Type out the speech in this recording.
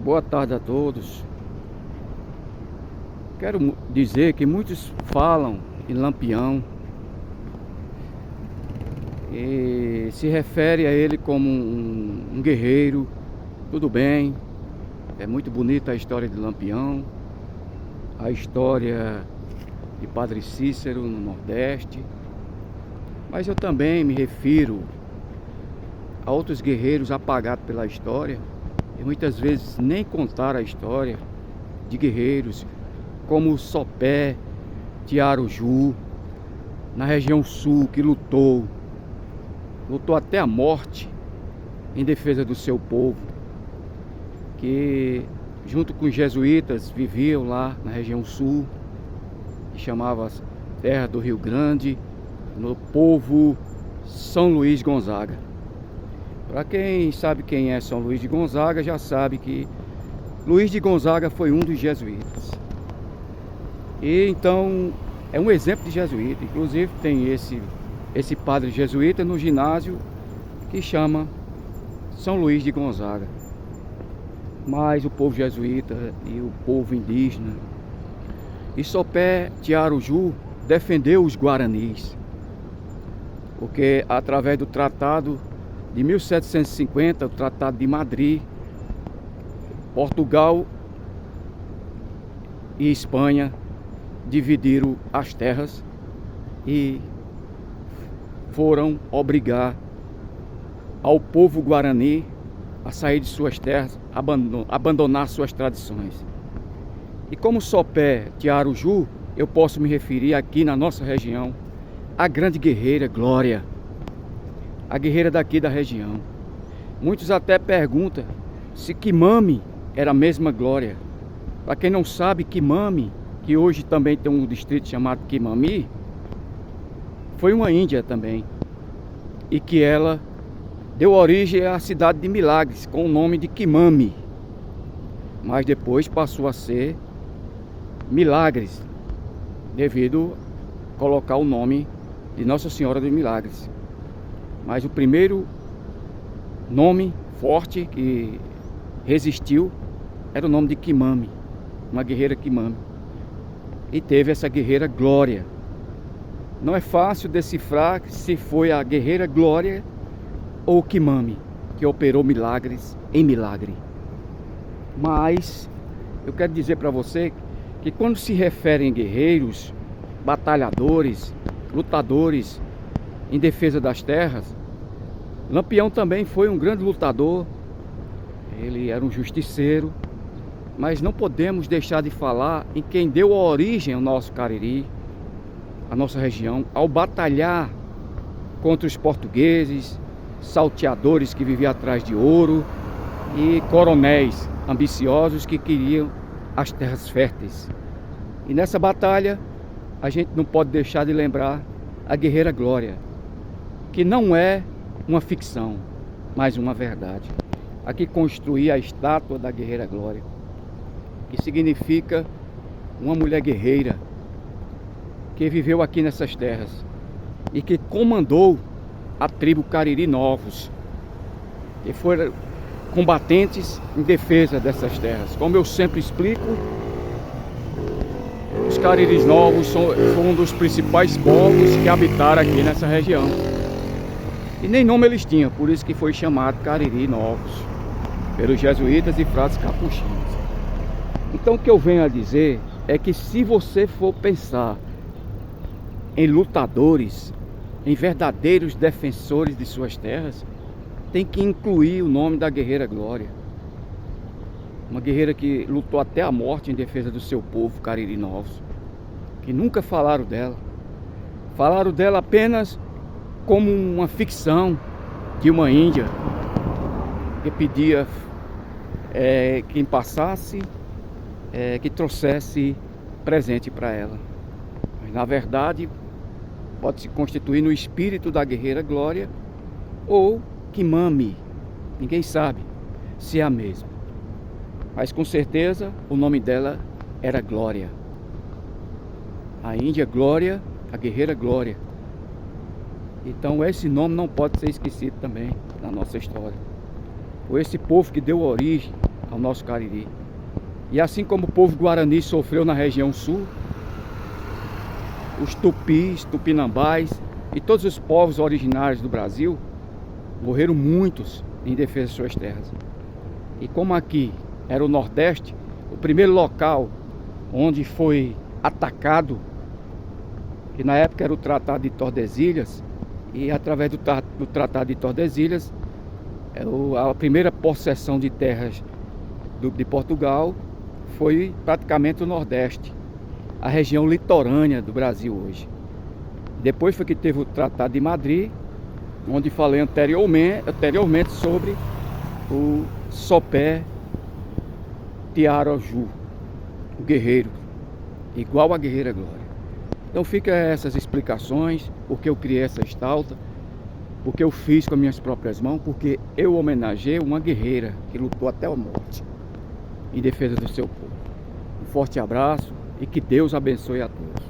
Boa tarde a todos. Quero dizer que muitos falam em Lampião e se refere a ele como um guerreiro. Tudo bem, é muito bonita a história de Lampião, a história de Padre Cícero no Nordeste, mas eu também me refiro a outros guerreiros apagados pela história e muitas vezes nem contaram a história de guerreiros como Sopé de Arujá, na região sul, que lutou até a morte em defesa do seu povo, que junto com os jesuítas viviam lá na região sul, que chamava Terra do Rio Grande, no povo São Luís Gonzaga. Para quem sabe quem é São Luís de Gonzaga, já sabe que Luís de Gonzaga foi um dos jesuítas. E então é um exemplo de jesuíta. Inclusive tem esse padre jesuíta no ginásio que chama São Luís de Gonzaga. Mas o povo jesuíta e o povo indígena e Sopé de Arujá defendeu os guaranis, porque através do tratado de 1750, o Tratado de Madrid, Portugal e Espanha dividiram as terras e foram obrigar ao povo guarani a sair de suas terras, abandonar suas tradições. E como Sopé de Arujá, eu posso me referir aqui na nossa região à grande guerreira Glória, a guerreira daqui da região. Muitos até perguntam se Quimame era a mesma Glória. Para quem não sabe, Quimame, que hoje também tem um distrito chamado Quimami, foi uma índia também, e que ela deu origem à cidade de Milagres com o nome de Quimame, mas depois passou a ser Milagres, devido a colocar o nome de Nossa Senhora de Milagres. Mas o primeiro nome forte que resistiu era o nome de Quimame, uma guerreira Quimame. E teve essa guerreira Glória. Não é fácil decifrar se foi a guerreira Glória ou Quimame que operou milagres em milagre. Mas eu quero dizer para você que quando se referem guerreiros, batalhadores, lutadores em defesa das terras, Lampião também foi um grande lutador. Ele era um justiceiro, mas não podemos deixar de falar em quem deu origem ao nosso Cariri, a nossa região, ao batalhar contra os portugueses, salteadores que viviam atrás de ouro e coronéis ambiciosos que queriam as terras férteis. E nessa batalha a gente não pode deixar de lembrar a guerreira Glória, que não é uma ficção, mas uma verdade. Aqui construí a estátua da guerreira Glória, que significa uma mulher guerreira que viveu aqui nessas terras e que comandou a tribo Cariri Novos, que foram combatentes em defesa dessas terras. Como eu sempre explico, os Cariris Novos são um dos principais povos que habitaram aqui nessa região. E nem nome eles tinham, por isso que foi chamado Cariri Novos, pelos jesuítas e frades capuchinhos. Então o que eu venho a dizer é que se você for pensar em lutadores, em verdadeiros defensores de suas terras, tem que incluir o nome da guerreira Glória. Uma guerreira que lutou até a morte em defesa do seu povo, Cariri Novos, que nunca falaram dela. Falaram dela apenas como uma ficção de uma índia que pedia quem passasse que trouxesse presente para ela. Mas na verdade pode se constituir no espírito da guerreira Glória ou Quimame. Ninguém sabe se é a mesma, mas com certeza o nome dela era Glória. A índia Glória, a guerreira Glória. Então esse nome não pode ser esquecido também na nossa história. Foi esse povo que deu origem ao nosso Cariri. E assim como o povo guarani sofreu na região sul, os tupis, tupinambás e todos os povos originários do Brasil morreram muitos em defesa de suas terras. E como aqui era o Nordeste, o primeiro local onde foi atacado, que na época era o Tratado de Tordesilhas, e através do Tratado de Tordesilhas, a primeira possessão de terras de Portugal foi praticamente o Nordeste, a região litorânea do Brasil hoje. Depois foi que teve o Tratado de Madrid, onde falei anteriormente sobre o Sopé Tiaroju, o guerreiro, igual a Guerreira Glória. Então fica essas explicações, porque eu criei essa estátua, porque eu fiz com as minhas próprias mãos, porque eu homenageei uma guerreira que lutou até a morte em defesa do seu povo. Um forte abraço e que Deus abençoe a todos.